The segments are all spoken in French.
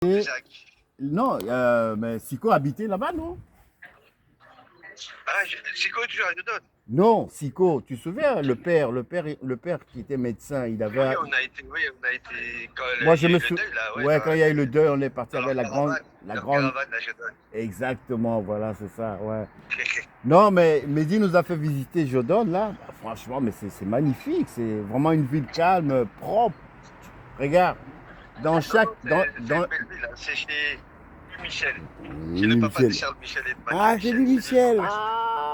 Et, Jacques. non, mais Siko habitait là-bas, non? Ah, c'est quoi toujours à Dodone? Non, Siko, tu te souviens, le père qui était médecin, il avait. Oui, on a été quand Moi, il y je a me eu le souviens. deuil là, ouais, Ouais, quand il y a eu le deuil, on est parti dans avec leur la grande. caravane, La grande. à Dodone. Exactement, voilà, c'est ça, ouais. Non, mais Mehdi nous a fait visiter Jodon, là. Bah, franchement, mais c'est magnifique. C'est vraiment une ville calme, propre. Regarde, dans Non, chaque. non, Dans, c'est dans... une belle ville, hein. C'est chez Louis Michel. Chez le Oui, papa de Michel. Charles Michel et de Maggie Ah, c'est lui, Michel, c'est deux Michel. enfants.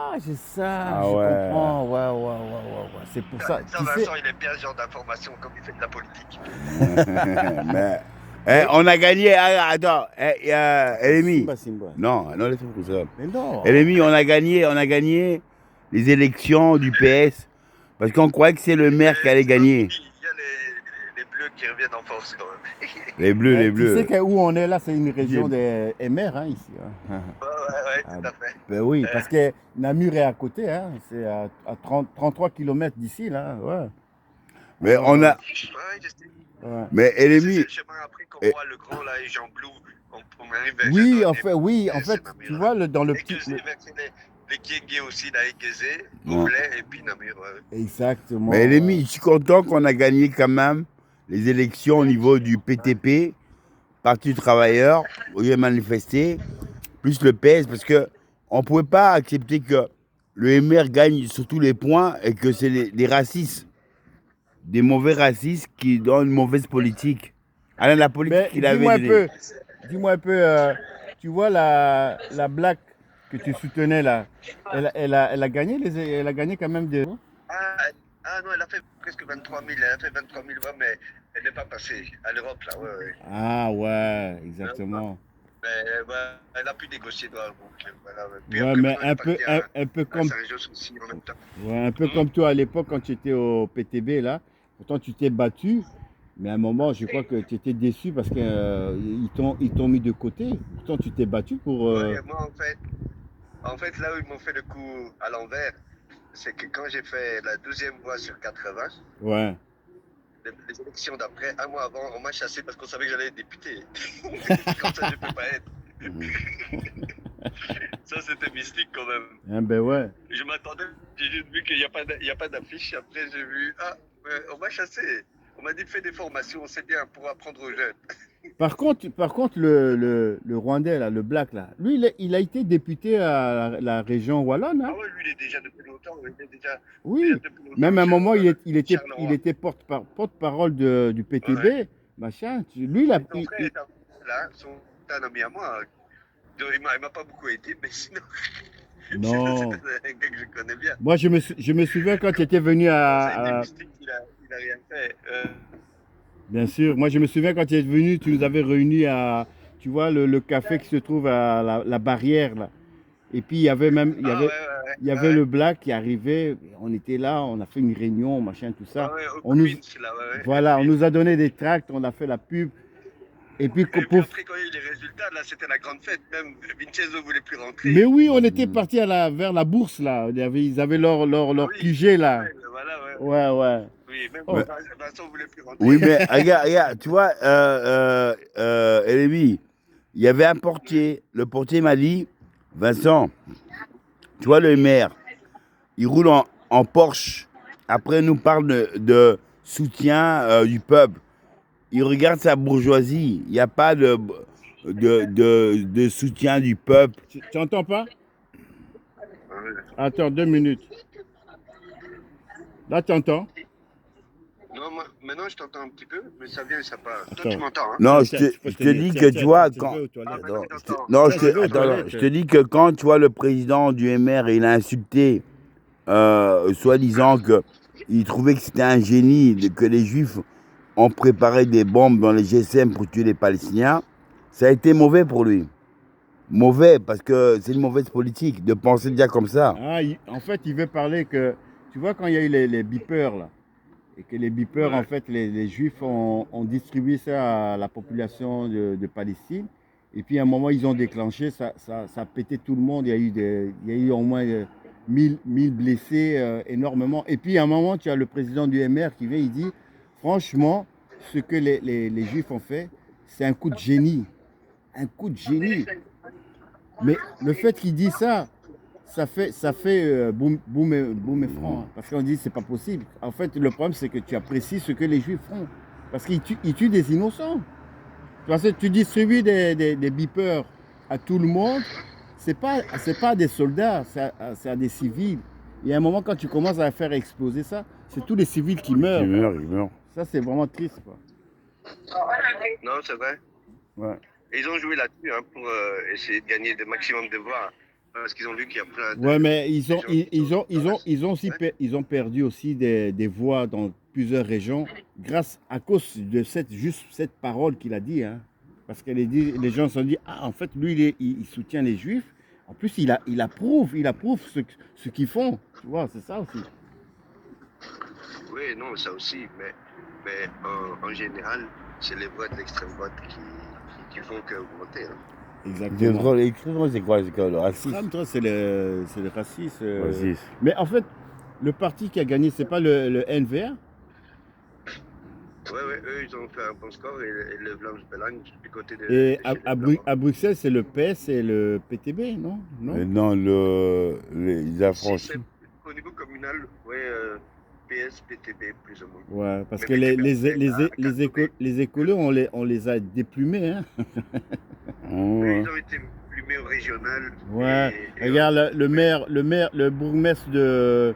Ah, c'est ça, Ah je ouais. comprends. Ouais, ouais, ouais, ouais, ouais. C'est pour ça. Ça, Tu sais, Vincent, il aime bien ce genre d'informations comme il fait de la politique. Mais mais. on a gagné. Ah, attends, Elemi. Simba, Simba. Non, non, laisse-moi pour ça. Mais non. Elemi, on a gagné les élections du PS parce qu'on croyait que c'est le maire qui allait gagner. Il y a les bleus qui reviennent en force quand même. Les bleus, les Tu sais bleus. que où on est là, c'est une région J'ai- des MR, hein, ici. Hein. Ouais, Ah, tout à fait. ben oui, parce que Namur est à côté, hein. C'est à 33 kilomètres d'ici, là. Ouais. Mais Alors, on a. Ouais, je sais. ouais. Mais C'est Elemi. le chemin après qu'on eh, voit le grand là et Jean Blou. On arrive vers Oui, Jadon oui, en et fait, c'est Namur. tu vois, dans le Et petit. Guézé, les Guégué aussi, là, et Guézé, non. Bourlet et puis Namur. Ouais. Mais Exactement, ouais. Elemi, je suis content qu'on a gagné quand même les élections au niveau du PTP, Parti travailleur, au lieu de manifester, plus le PS, parce que on ne pouvait pas accepter que le MR gagne sur tous les points et que c'est des racistes, des mauvais racistes qui donnent une mauvaise politique. Alors la politique Mais qu'il avait donnée. dis-moi un peu, tu vois la blague que tu soutenais là, elle a gagné elle a gagné quand même des. Ah, ah non, elle a fait presque 23 000. Elle a fait 23 000 voix, mais elle n'est pas passée à l'Europe, là. Ouais, ouais. Ah ouais, Non, exactement. mais ouais, elle a pu négocier dans donc, voilà. Puis Ouais, après, mais maintenant, elle est partie un peu à comme, Saint-Joseph aussi en même temps. ouais, un peu Hmm. comme toi à l'époque quand tu étais au PTB là. Pourtant tu t'es battu, mais à un moment je crois que tu étais déçu parce que ils t'ont mis de côté. Pourtant tu t'es battu pour. Ouais, moi, en fait, là où ils m'ont fait le coup à l'envers, c'est que quand j'ai fait la 12e voie sur 80, Ouais. les élections d'après, un mois avant, on m'a chassé parce qu'on savait que j'allais être député. Comme ça, je ne peux pas être. Ça, c'était mystique quand même. Hein, ben ouais. Je m'attendais, j'ai juste vu qu'il n'y a pas d'affiche. Après, j'ai vu, ah, on m'a chassé. On m'a dit, fais des formations, c'est bien pour apprendre aux jeunes. Par contre, le Rwandais là, le Black là, lui il a été député à la région wallonne, hein. Ah ouais, lui, il est déjà depuis longtemps. Il est déjà Oui. depuis longtemps Même à un sur moment il Charleroi. était porte-parole du Ouais. PTB, machin. Lui il a. Et son frère est là, c'est un ami à moi. Donc, il m'a pas beaucoup aidé, mais sinon, sinon c'était Non. un gars que je connais bien. Moi, je me souviens quand tu étais venu Non, ça a été mystique, il a rien fait. bien sûr, moi, je me souviens quand tu es venu, tu nous avais réunis à, tu vois, le café qui se trouve à la barrière, là. Et puis, il y avait même, Ah ouais, il y avait ouais. le Black qui arrivait, on était là, on a fait une réunion, machin, tout Ouais, ça. ouais, au On nous, Queens, là, ouais. Et voilà, on puis, nous a donné des tracts, on a fait la pub. Et puis, après, quand il y a eu les résultats, là, c'était la grande fête. Même Vincenzo voulait plus mais rentrer. oui, on était parti vers la bourse, là. Ils avaient Ah leur oui, QG, là. ouais, voilà, ouais. Ouais, ouais. Oui, même Oh, Vincent voulait plus Oui, rentrer. mais regarde, tu vois, Elemi, il y avait un portier. Le portier m'a dit, Vincent, tu vois le maire, il roule en Porsche. Après, il nous parle de soutien du peuple. Il regarde sa bourgeoisie. Il n'y a pas de soutien du peuple. tu entends pas? Ouais. Attends, 2 minutes. Là, tu entends? Non, moi, maintenant, je t'entends un petit peu, mais ça vient et ça part. Toi, tu Attends. m'entends, hein? Non, Attends, je tiens, te, faut que je je te te dise. dis Tiens, que tu tiens, vois, je vais quand. aux toilettes. Maintenant, Attends, je t'entends. non, Tiens, je vais aux toilettes. je te dis que quand tu vois le président du MR, il a insulté, soi-disant qu'il trouvait que c'était un génie, que les Juifs ont préparé des bombes dans les GSM pour tuer les Palestiniens, ça a été mauvais pour lui. Mauvais, parce que c'est une mauvaise politique de penser déjà comme ça. Ah, en fait, il veut parler que, tu vois, quand il y a eu les beepers, là, et que les beepers, en Ouais. fait, les Juifs ont distribué ça à la population de Palestine. Et puis, à un moment, ils ont déclenché, ça a pété tout le monde. Il y a eu au moins 1000 blessés, énormément. Et puis, à un moment, tu as le président du MR qui vient, il dit, franchement, ce que les Juifs ont fait, c'est un coup de génie. un coup de génie. Mais le fait qu'il dit ça, ça fait boum et franc. Hein, parce qu'on dit c'est pas possible. En fait, le problème, c'est que tu apprécies ce que les Juifs font. Parce ils tuent des innocents. Parce que tu distribues des beepers à tout le monde, c'est pas des soldats, c'est à des civils. Et à un moment, quand tu commences à faire exploser ça, c'est tous les civils qui meurent. Ils meurent. Ça, c'est vraiment triste, quoi. Non, c'est vrai. Ouais. Et ils ont joué là-dessus hein, pour essayer de gagner le maximum de voix. Parce qu'ils ont vu qu'il y a plein de. Ouais, mais ils ont perdu aussi des voix dans plusieurs régions à cause de cette parole qu'il a dit. Hein. Parce que les gens se sont dit, ah, en fait, lui, il soutient les Juifs. En plus, il approuve ce qu'ils font. Tu vois, c'est ça aussi. Oui, non, ça aussi. Mais en général, c'est les voix de l'extrême droite qui font qu'augmenter. Hein. Exactement. L'extrême droite, c'est quoi? C'est le racisme. L'extrême droite, c'est le racisme. Mais en fait, le parti qui a gagné, c'est pas le NVR? Ouais, eux, ils ont fait un bon score et le Blanche Belang du côté de. Et à Bruxelles, c'est le PS et le PTB, non? Non, les affranchis. Au niveau communal, ouais, PS, PTB, plus ou moins. Ouais, parce que les écolos, on les a déplumés. Hein. Ouais. Ils ont été plumés au régional. Ouais, regarde, le bourgmestre de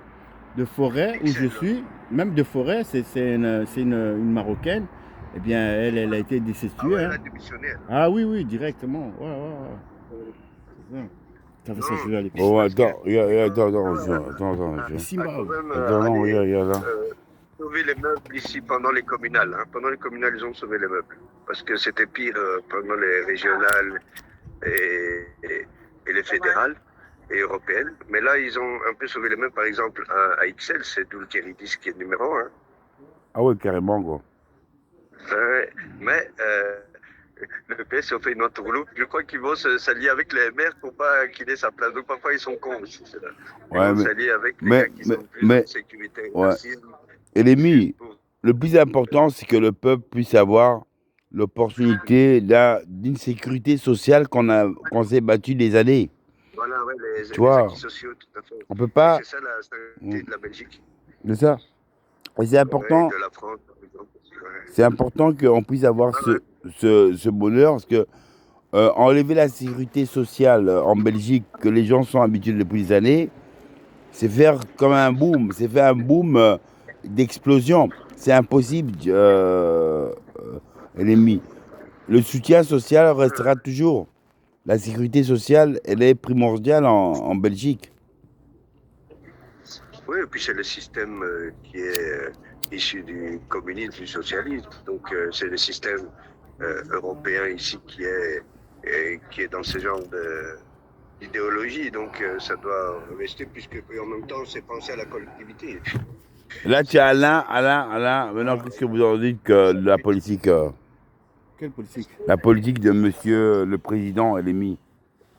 Forêt, où je suis, même de Forêt, c'est une Marocaine, eh bien, elle a été destituée. Ah ouais, hein. elle a démissionné. Ah oui, directement. Ouais. C'est ça. Ça fait ça, je vais aller. Oh, attends. Ici, Attends, il y a là. Sauver les meubles ici pendant les communales. Hein. Pendant les communales, ils ont sauvé les meubles. Parce que c'était pire pendant les régionales et les fédérales et européennes. Mais là, ils ont un peu sauvé les meubles. Par exemple, à XL, c'est Doulkeridis qui est numéro 1. Ah ouais, carrément, quoi. Mais le PS a fait une autre rouleau. Je crois qu'ils vont s'allier avec les maires pour pas qu'il ait sa place. Donc parfois, ils sont cons aussi. Ils vont s'allier avec les gars qui sont plus en sécurité. Ouais. Et le plus important, c'est que le peuple puisse avoir l'opportunité d'une sécurité sociale qu'on s'est battu des années. Voilà, ouais, les acquis sociaux, tout à fait. On peut pas. C'est ça la stabilité de la Belgique. C'est ça. Et c'est important. De la France, par exemple. C'est important qu'on puisse avoir ce bonheur, parce que enlever la sécurité sociale en Belgique, que les gens sont habitués depuis des années, c'est faire comme un boom. C'est faire un boom d'explosion. C'est impossible, l'ennemi. Le soutien social restera toujours. La sécurité sociale, elle est primordiale en Belgique. Oui, et puis c'est le système qui est issu du communisme, du socialisme. Donc c'est le système européen ici qui est dans ce genre d'idéologie. Donc ça doit rester, puisque en même temps, c'est penser à la collectivité. Là, tu as Alain, maintenant, qu'est-ce que vous en dites que de la politique Quelle politique? La politique de monsieur le président LMI.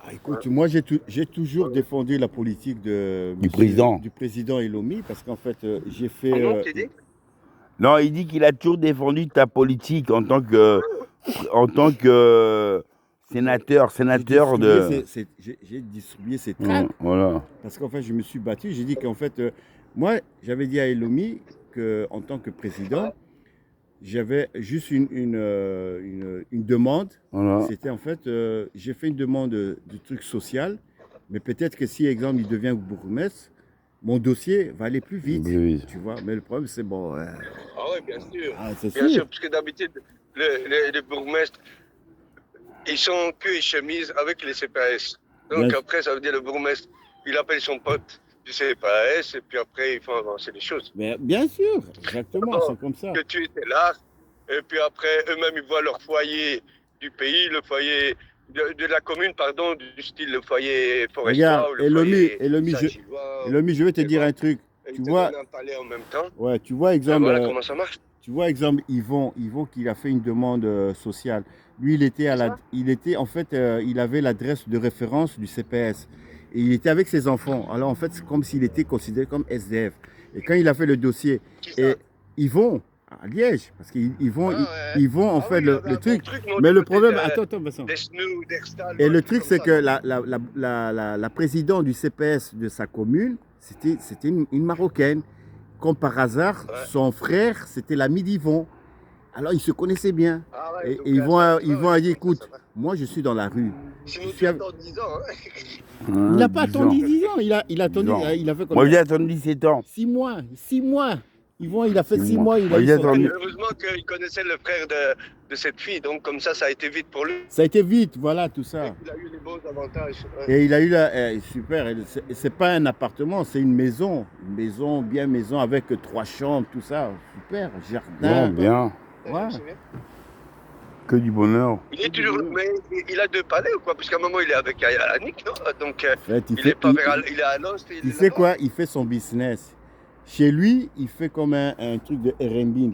Ah, écoute, moi j'ai toujours défendu la politique du président Elomi, parce qu'en fait j'ai fait. Comment tu dis? Non, il dit qu'il a toujours défendu ta politique en tant que sénateur J'ai distribué ces tracts. Voilà. Parce qu'en fait je me suis battu. J'ai dit qu'en fait moi j'avais dit à Elomi qu'en tant que président j'avais juste une demande. Voilà. C'était en fait, j'ai fait une demande de truc social, mais peut-être que si, exemple, il devient bourgmestre, mon dossier va aller plus vite. Tu vois, mais le problème, c'est bon. Ah oui, bien sûr. C'est bien sûr. sûr, parce que d'habitude, les bourgmestres, ils sont queue et chemise avec les CPAS. Donc après, ça veut dire le bourgmestre, il appelle son pote du CPAS et puis après, ils font avancer les choses. Mais bien sûr, exactement, c'est comme ça. Que tu étais là, et puis après, eux-mêmes, ils voient leur foyer du pays, le foyer de la commune, pardon, du style le foyer forestal. Regarde, Elomi, je vais te dire un truc. Tu vois, un palais en même temps. Ouais, tu vois, exemple. Voilà comment ça marche. Tu vois, exemple, Yvon qu'il a fait une demande sociale. Lui, il avait l'adresse de référence du CPS. Et il était avec ses enfants. Alors, en fait, c'est comme s'il était considéré comme SDF. Et quand il a fait le dossier, et Yvon, À Liège, parce qu'ils vont, Ah, ouais. ils vont en Ah fait oui, il le, avait le un truc. bon truc, non, Mais du le côté problème, de- attends, Vincent. d'Esneux, d'Extal, Et un le truc truc, comme c'est ça, que non? la présidente du CPS de sa commune, c'était une Marocaine. Comme par hasard, Ouais. son frère, c'était l'ami d'Yvon. Alors, ils se connaissaient bien. Ah ouais, Et donc, ils vont, ça- ils ouais, vont ouais, dire, donc écoute, ça va. moi, je suis dans la rue. Sinon, Je tu suis avec- attends 10 ans. Hein. Il n'a pas 10 attendu ans. 10 ans. Il a attendu, 10 ans. il a fait Moi, j'ai combien attendu 17 ans. 6 mois. 6 mois. Yvon, il a fait 6 6 mois. mois. Il a Moi, eu j'ai son attendu. truc. Heureusement qu'il connaissait le frère de cette fille, donc comme ça a été vite pour lui. Ça a été vite, voilà, tout ça. Il a eu les beaux avantages. Ouais. Et il a eu super. C'est pas un appartement, c'est une maison. Une maison, bien maison, avec 3 chambres, tout ça. Super. Bon, Jardin. bien. Ouais. C'est bien. Que du bonheur. Il est toujours. Mais il a 2 palais ou quoi? Parce qu'à un moment, il est avec Annick, non? Donc, En fait, il est pas vers. Il est à Alost. tu sais quoi? Il fait son business. Chez lui, il fait comme un truc de R&B,